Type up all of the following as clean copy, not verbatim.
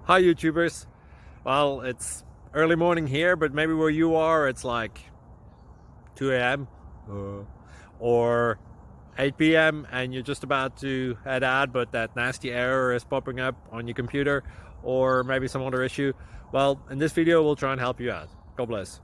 Hi YouTubers. Well, it's early morning here, but maybe where you are it's like 2 a.m. Or 8 p.m. and you're just about to head out, but that nasty error is popping up on your computer, or maybe some other issue. Well, in this video we'll try and help you out. God bless.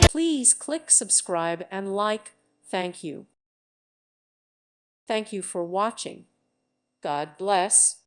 Please click subscribe and like. Thank you. Thank you for watching. God bless.